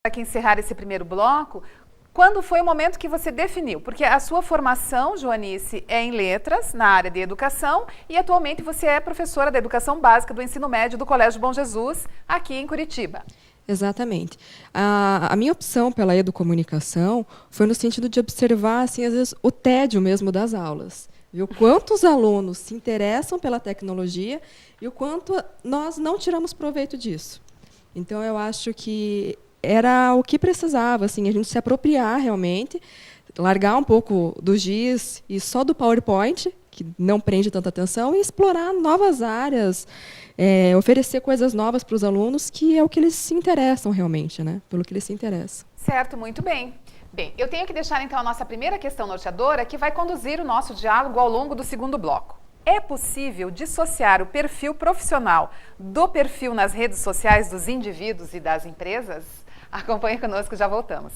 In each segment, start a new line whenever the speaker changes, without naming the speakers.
Para que encerrar esse primeiro bloco, quando foi o momento que você definiu? Porque a sua formação, Joanice, é em letras, na área de educação, e atualmente você é professora da educação básica do ensino médio do Colégio Bom Jesus, aqui em Curitiba.
Exatamente. A minha opção pela educomunicação foi no sentido de observar, assim, às vezes, o tédio mesmo das aulas. Viu? Quantos alunos se interessam pela tecnologia e o quanto nós não tiramos proveito disso. Então, eu acho que era o que precisava, assim, a gente se apropriar realmente, largar um pouco do GIS e só do PowerPoint, que não prende tanta atenção, e explorar novas áreas, oferecer coisas novas para os alunos, que é o que eles se interessam realmente, né? Pelo que eles se interessam.
Certo, muito bem. Bem, eu tenho que deixar então a nossa primeira questão norteadora, que vai conduzir o nosso diálogo ao longo do segundo bloco. É possível dissociar o perfil profissional do perfil nas redes sociais dos indivíduos e das empresas? Acompanhe conosco, já voltamos.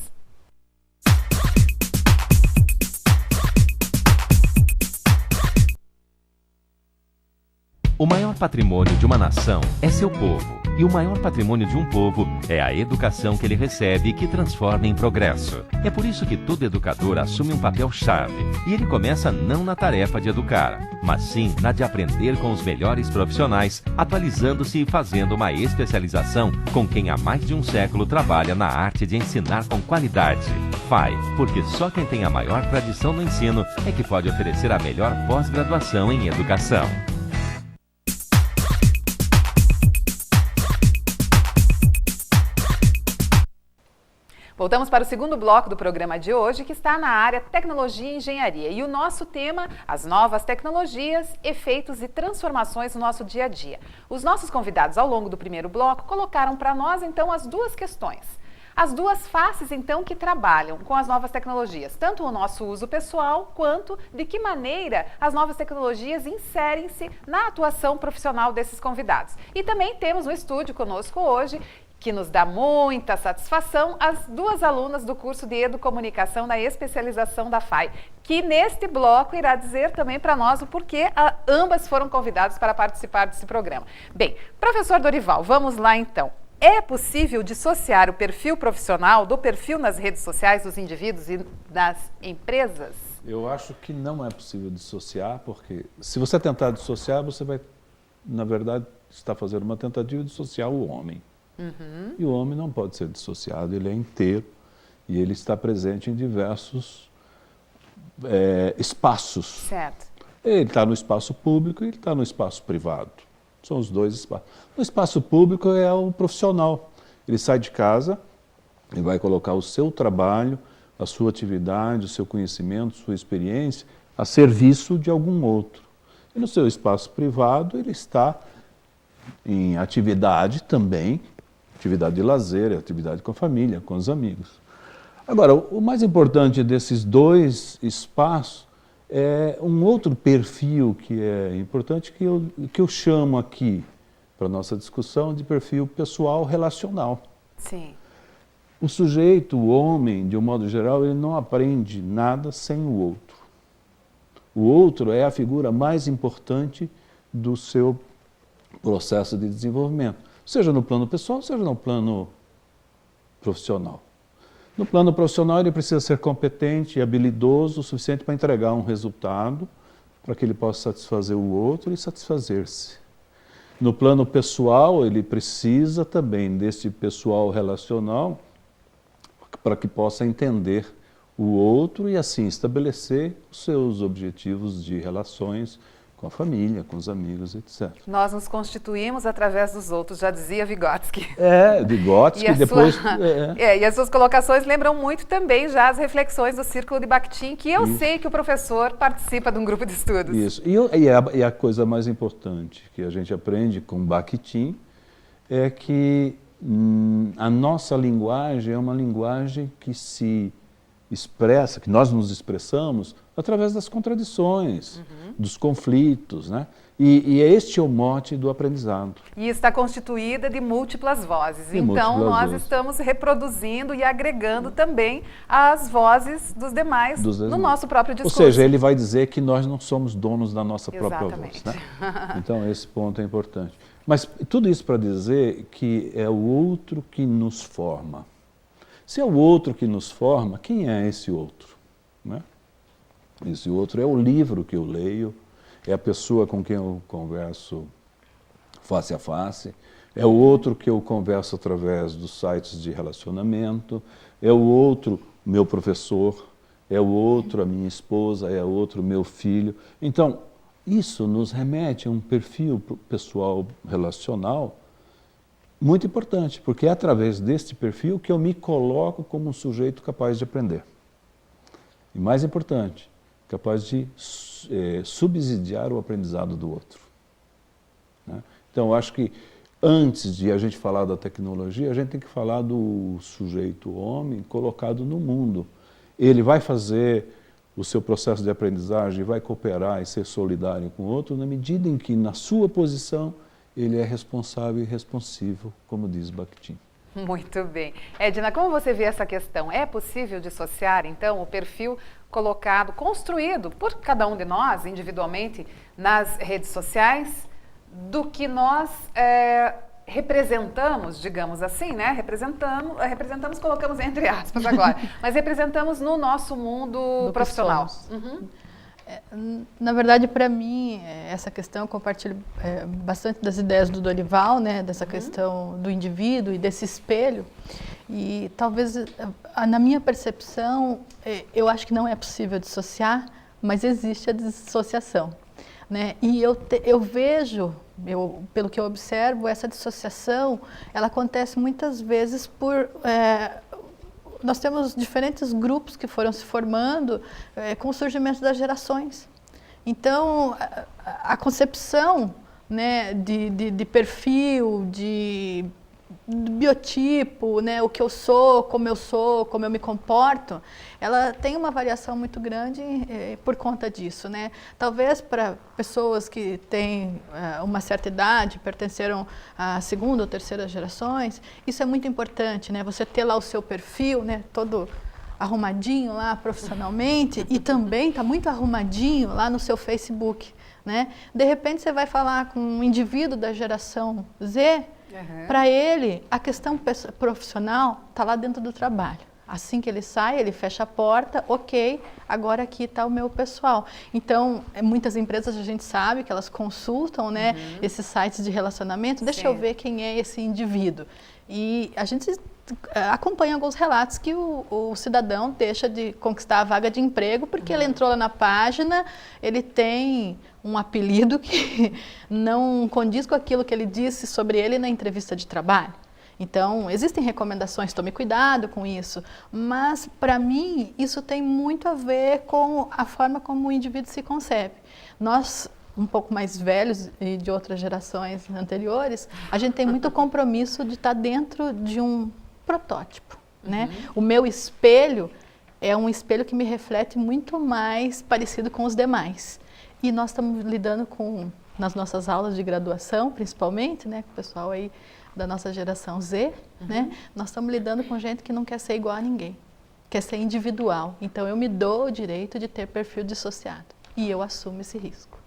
O maior patrimônio de uma nação é seu povo. E o maior patrimônio de um povo é a educação que ele recebe e que transforma em progresso. É por isso que todo educador assume um papel-chave. E ele começa não na tarefa de educar, mas sim na de aprender com os melhores profissionais, atualizando-se e fazendo uma especialização com quem há mais de um século trabalha na arte de ensinar com qualidade. FAI, porque só quem tem a maior tradição no ensino é que pode oferecer a melhor pós-graduação em educação.
Voltamos para o segundo bloco do programa de hoje, que está na área Tecnologia e Engenharia. E o nosso tema, as novas tecnologias, efeitos e transformações no nosso dia a dia. Os nossos convidados, ao longo do primeiro bloco, colocaram para nós, então, as duas questões. As duas faces, então, que trabalham com as novas tecnologias, tanto o nosso uso pessoal, quanto de que maneira as novas tecnologias inserem-se na atuação profissional desses convidados. E também temos no estúdio conosco hoje, que nos dá muita satisfação, as duas alunas do curso de Educomunicação da especialização da FAI, que neste bloco irá dizer também para nós o porquê ambas foram convidadas para participar desse programa. Bem, professor Dorival, vamos lá então. É possível dissociar o perfil profissional do perfil nas redes sociais dos indivíduos e das empresas?
Eu acho que não é possível dissociar, porque se você tentar dissociar, você vai, na verdade, estar fazendo uma tentativa de dissociar o homem. Uhum. E o homem não pode ser dissociado, ele é inteiro e ele está presente em diversos espaços.
Certo.
Ele está no espaço público e ele está no espaço privado. São os dois espaços. No espaço público é o profissional. Ele sai de casa e vai colocar o seu trabalho, a sua atividade, o seu conhecimento, sua experiência a serviço de algum outro. E no seu espaço privado ele está em atividade também, atividade de lazer, atividade com a família, com os amigos. Agora, o mais importante desses dois espaços é um outro perfil que é importante, que eu chamo aqui, para a nossa discussão, de perfil pessoal relacional.
Sim.
O sujeito, o homem, de um modo geral, ele não aprende nada sem o outro. O outro é a figura mais importante do seu processo de desenvolvimento, seja no plano pessoal, seja no plano profissional. No plano profissional, ele precisa ser competente e habilidoso o suficiente para entregar um resultado, para que ele possa satisfazer o outro e satisfazer-se. No plano pessoal, ele precisa também desse pessoal relacional para que possa entender o outro e assim estabelecer os seus objetivos de relações com a família, com os amigos, etc.
Nós nos constituímos através dos outros, já dizia Vygotsky.
Vygotsky, e depois...
E as suas colocações lembram muito também já as reflexões do Círculo de Bakhtin, que eu sei que o professor participa de um grupo de estudos.
Isso, e a coisa mais importante que a gente aprende com Bakhtin é que a nossa linguagem é uma linguagem que se expressa, que nós nos expressamos através das contradições, dos conflitos, né? E este é o mote do aprendizado.
E está constituída de múltiplas vozes. Então, nós estamos reproduzindo e agregando também as vozes dos demais no nosso próprio discurso.
Ou seja, ele vai dizer que nós não somos donos da nossa própria voz, né? Então, esse ponto é importante. Mas tudo isso para dizer que é o outro que nos forma. Se é o outro que nos forma, quem é esse outro? Né? Esse outro é o livro que eu leio, é a pessoa com quem eu converso face a face, é o outro que eu converso através dos sites de relacionamento, é o outro meu professor, é o outro a minha esposa, é o outro meu filho. Então, isso nos remete a um perfil pessoal relacional muito importante, porque é através deste perfil que eu me coloco como um sujeito capaz de aprender. E mais importante, capaz de subsidiar o aprendizado do outro. Né? Então, eu acho que antes de a gente falar da tecnologia, a gente tem que falar do sujeito homem colocado no mundo. Ele vai fazer o seu processo de aprendizagem, vai cooperar e ser solidário com o outro na medida em que, na sua posição, ele é responsável e responsivo, como diz Bakhtin.
Muito bem. Edna, como você vê essa questão? É possível dissociar, então, o perfil colocado, construído por cada um de nós, individualmente, nas redes sociais, do que nós representamos, digamos assim, né? Representamos, colocamos entre aspas agora, mas representamos no nosso mundo profissional. Uhum.
Na verdade, para mim, essa questão, eu compartilho bastante das ideias do Dorival, né, dessa questão do indivíduo e desse espelho. E talvez, na minha percepção, eu acho que não é possível dissociar, mas existe a dissociação. Né? E eu vejo, pelo que eu observo, essa dissociação, ela acontece muitas vezes por... nós temos diferentes grupos que foram se formando com o surgimento das gerações. Então, a concepção, né, de perfil, de biotipo, né, o que eu sou, como eu me comporto, ela tem uma variação muito grande por conta disso, né? Talvez para pessoas que têm uma certa idade, pertenceram à segunda ou terceira gerações, isso é muito importante, né? Você ter lá o seu perfil, né, todo arrumadinho lá profissionalmente e também está muito arrumadinho lá no seu Facebook, né? De repente você vai falar com um indivíduo da geração Z, para ele, a questão profissional está lá dentro do trabalho. Assim que ele sai, ele fecha a porta, ok, agora aqui está o meu pessoal. Então, muitas empresas a gente sabe que elas consultam, né, esses sites de relacionamento, deixa eu ver quem é esse indivíduo. E a gente acompanha alguns relatos que o cidadão deixa de conquistar a vaga de emprego porque ele entrou lá na página, ele tem um apelido que não condiz com aquilo que ele disse sobre ele na entrevista de trabalho. Então, existem recomendações, tome cuidado com isso, mas para mim isso tem muito a ver com a forma como o indivíduo se concebe. Nós, um pouco mais velhos e de outras gerações anteriores, a gente tem muito compromisso de estar dentro de um protótipo, né? O meu espelho é um espelho que me reflete muito mais parecido com os demais. E nós estamos lidando com, nas nossas aulas de graduação, principalmente, né, com o pessoal aí da nossa geração Z, né? Nós estamos lidando com gente que não quer ser igual a ninguém, quer ser individual. Então eu me dou o direito de ter perfil dissociado e eu assumo esse risco.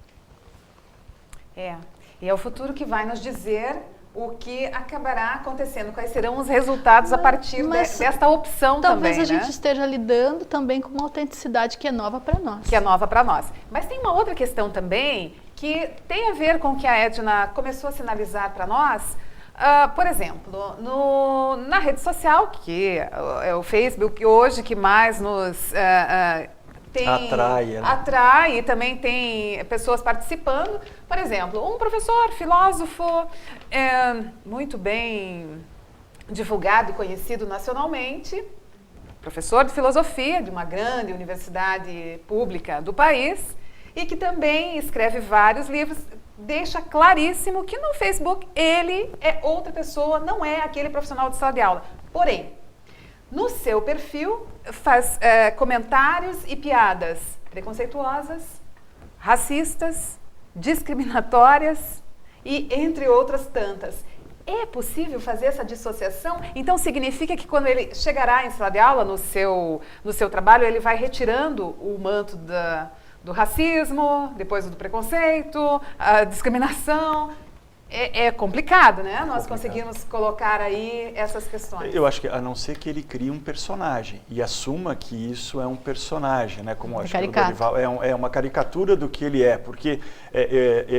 E é o futuro que vai nos dizer o que acabará acontecendo, quais serão os resultados a partir desta opção também,
talvez a gente esteja lidando também com uma autenticidade que é nova para nós.
Que é nova para nós. Mas tem uma outra questão também que tem a ver com o que a Edna começou a sinalizar para nós. Por exemplo, na rede social, que é o Facebook hoje que mais nos atrai, e também tem pessoas participando. Por exemplo, um professor, filósofo, muito bem divulgado e conhecido nacionalmente, professor de filosofia de uma grande universidade pública do país e que também escreve vários livros, deixa claríssimo que no Facebook ele é outra pessoa, não é aquele profissional de sala de aula. Porém, no seu perfil faz comentários e piadas preconceituosas, racistas, discriminatórias e entre outras tantas. É possível fazer essa dissociação? Então significa que quando ele chegará em sala de aula, no seu trabalho, ele vai retirando o manto do racismo, depois do preconceito, a discriminação. É complicado, né? Nós conseguimos colocar aí essas questões.
Eu acho que, a não ser que ele crie um personagem e assuma que isso é um personagem, né? Como acho que o Dorival é uma caricatura do que ele é, porque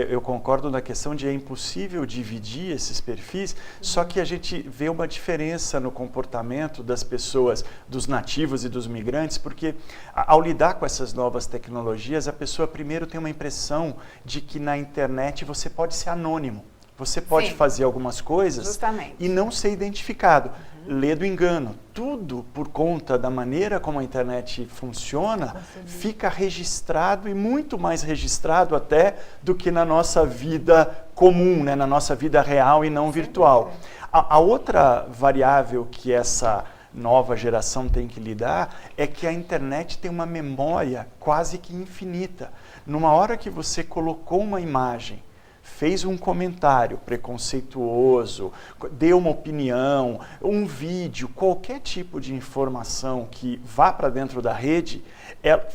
eu concordo na questão de é impossível dividir esses perfis, só que a gente vê uma diferença no comportamento das pessoas, dos nativos e dos migrantes, porque ao lidar com essas novas tecnologias, a pessoa primeiro tem uma impressão de que na internet você pode ser anônimo. Você pode fazer algumas coisas e não ser identificado. Lê do engano. Tudo por conta da maneira como a internet funciona, fica registrado e muito mais registrado até do que na nossa vida comum, né? Na nossa vida real e não virtual. A outra variável que essa nova geração tem que lidar é que a internet tem uma memória quase que infinita. Numa hora que você colocou uma imagem, fez um comentário preconceituoso, deu uma opinião, um vídeo, qualquer tipo de informação que vá para dentro da rede, ela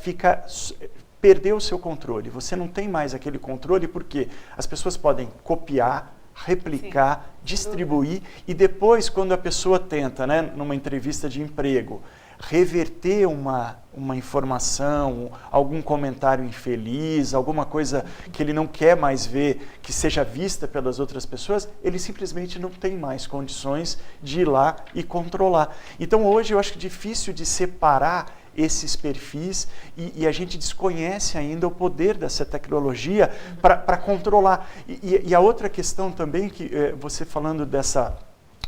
perdeu o seu controle. Você não tem mais aquele controle porque as pessoas podem copiar, replicar, distribuir e depois, quando a pessoa tenta, né, numa entrevista de emprego, reverter uma informação, algum comentário infeliz, alguma coisa que ele não quer mais ver, que seja vista pelas outras pessoas, ele simplesmente não tem mais condições de ir lá e controlar. Então hoje eu acho difícil de separar esses perfis e a gente desconhece ainda o poder dessa tecnologia para controlar. E a outra questão também, que você falando dessa,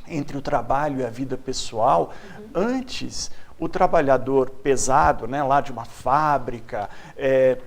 entre o trabalho e a vida pessoal, antes o trabalhador pesado, né, lá de uma fábrica,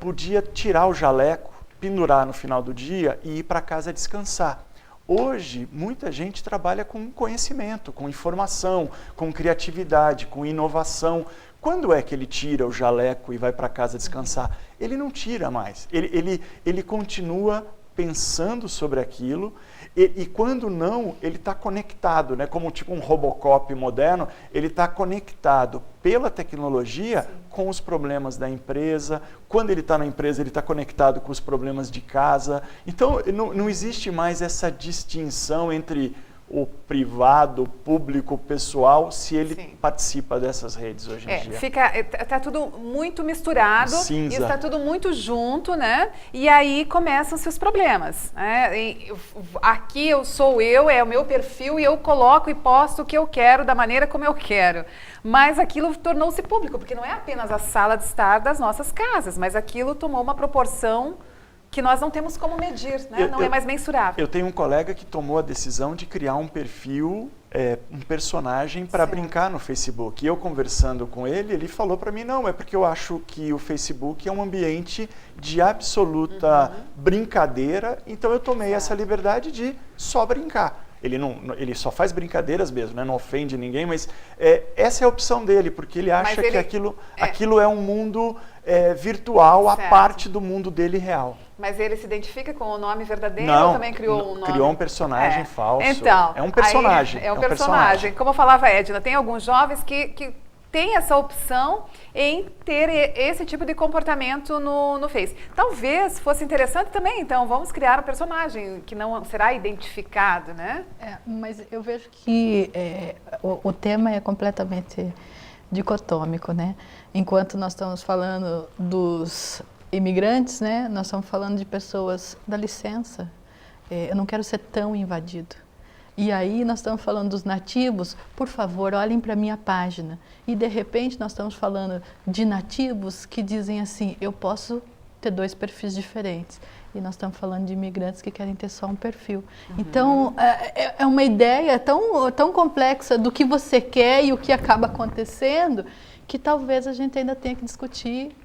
podia tirar o jaleco, pendurar no final do dia e ir para casa descansar. Hoje, muita gente trabalha com conhecimento, com informação, com criatividade, com inovação. Quando é que ele tira o jaleco e vai para casa descansar? Ele não tira mais. Ele continua pensando sobre aquilo e quando não, ele está conectado, né? Como tipo um Robocop moderno, ele está conectado pela tecnologia com os problemas da empresa. Quando ele está na empresa, ele está conectado com os problemas de casa. Então, não existe mais essa distinção entre o privado, o público, o pessoal, se ele participa dessas redes hoje em dia.
Está tudo muito misturado,
cinza.
E está tudo muito junto, né? E aí começam-se os problemas. Né? Aqui sou eu, é o meu perfil e eu coloco e posto o que eu quero, da maneira como eu quero. Mas aquilo tornou-se público, porque não é apenas a sala de estar das nossas casas, mas aquilo tomou uma proporção que nós não temos como medir, né? Não é mais mensurável.
Eu tenho um colega que tomou a decisão de criar um perfil, um personagem para brincar no Facebook. E eu conversando com ele, ele falou para mim, não, é porque eu acho que o Facebook é um ambiente de absoluta brincadeira, então eu tomei essa liberdade de só brincar. Ele só faz brincadeiras mesmo, né? Não ofende ninguém, mas essa é a opção dele, porque ele acha que aquilo é um mundo virtual, a parte do mundo dele real.
Mas ele se identifica com o nome verdadeiro
ou
também criou um nome?
Criou um personagem falso.
Então,
é um personagem.
É um personagem. Como falava a Edna, tem alguns jovens que têm essa opção em ter esse tipo de comportamento no Face. Talvez fosse interessante também, então, vamos criar um personagem que não será identificado, né?
Mas eu vejo que o tema é completamente dicotômico, né? Enquanto nós estamos falando dos imigrantes, né? Nós estamos falando de pessoas, dá licença, eu não quero ser tão invadido. E aí nós estamos falando dos nativos, por favor, olhem para a minha página. E de repente nós estamos falando de nativos que dizem assim, eu posso ter 2 perfis diferentes. E nós estamos falando de imigrantes que querem ter só um perfil. Então, é uma ideia tão complexa do que você quer e o que acaba acontecendo, que talvez a gente ainda tenha que discutir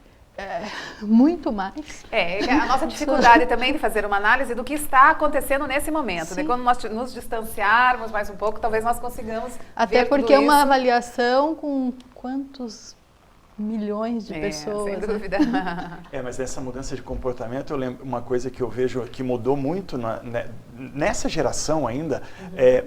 muito mais.
A nossa dificuldade também de fazer uma análise do que está acontecendo nesse momento. Né? Quando nós nos distanciarmos mais um pouco, talvez nós consigamos
até
ver
porque
tudo
é uma
isso.
avaliação com quantos milhões de pessoas.
Sem dúvida.
Mas essa mudança de comportamento, eu lembro uma coisa que eu vejo que mudou muito nessa geração ainda,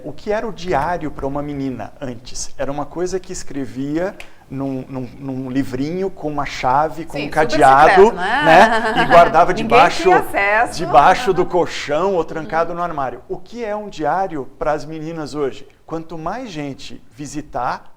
o que era o diário para uma menina antes. Era uma coisa que escrevia num livrinho com uma chave, com um cadeado, secreto, né? E guardava debaixo do colchão ou trancado no armário. O que é um diário para as meninas hoje? Quanto mais gente visitar,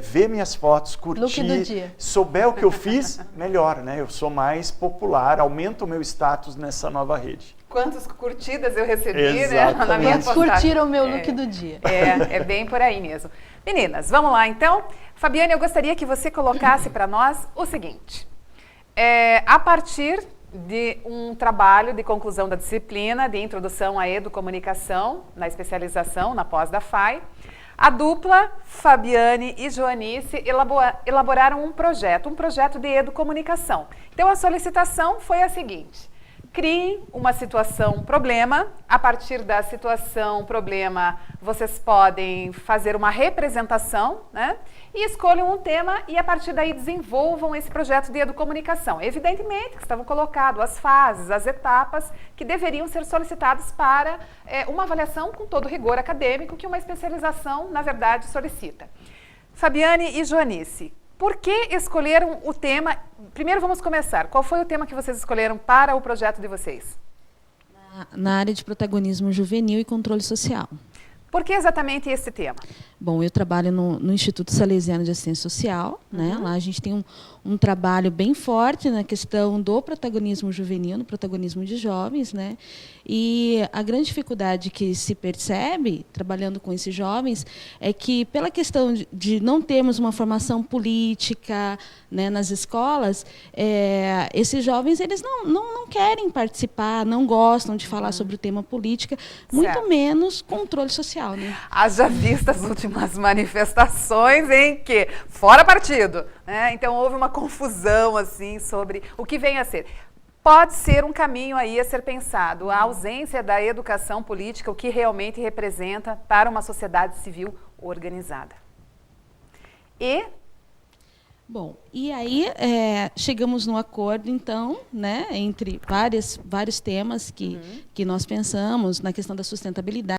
ver minhas fotos, curtir, souber o que eu fiz, melhor, né? Eu sou mais popular, aumento o meu status nessa nova rede.
Quantas curtidas eu recebi, né, na minha postagem.
Curtiram o meu look do dia.
É bem por aí mesmo. Meninas, vamos lá então. Fabiane, eu gostaria que você colocasse para nós o seguinte. A partir de um trabalho de conclusão da disciplina de introdução à educomunicação, na especialização, na pós da FAI, a dupla Fabiane e Joanice elaboraram um projeto de educomunicação. Então, a solicitação foi a seguinte: criem uma situação problema. A partir da situação problema, vocês podem fazer uma representação, né? E escolham um tema e, a partir daí, desenvolvam esse projeto de educomunicação. Evidentemente que estavam colocadas as fases, as etapas que deveriam ser solicitadas para uma avaliação com todo o rigor acadêmico que uma especialização, na verdade, solicita. Fabiane e Joanice, por que escolheram o tema? Primeiro vamos começar. Qual foi o tema que vocês escolheram para o projeto de vocês?
Na área de protagonismo juvenil e controle social.
Por que exatamente esse tema?
Bom, eu trabalho no Instituto Salesiano de Assistência Social, né? Lá a gente tem um trabalho bem forte na questão do protagonismo juvenil, no protagonismo de jovens, né? E a grande dificuldade que se percebe, trabalhando com esses jovens, é que, pela questão de não termos uma formação política, né, nas escolas, esses jovens eles não querem participar, não gostam de falar sobre o tema política, muito menos controle social. Né?
Haja vista as últimas manifestações em que, fora partido, né? Então houve uma confusão assim sobre o que vem a ser. Pode ser um caminho aí a ser pensado, a ausência da educação política, o que realmente representa para uma sociedade civil organizada.
Bom, e aí chegamos num acordo, então, né, entre vários temas que nós pensamos na questão da sustentabilidade.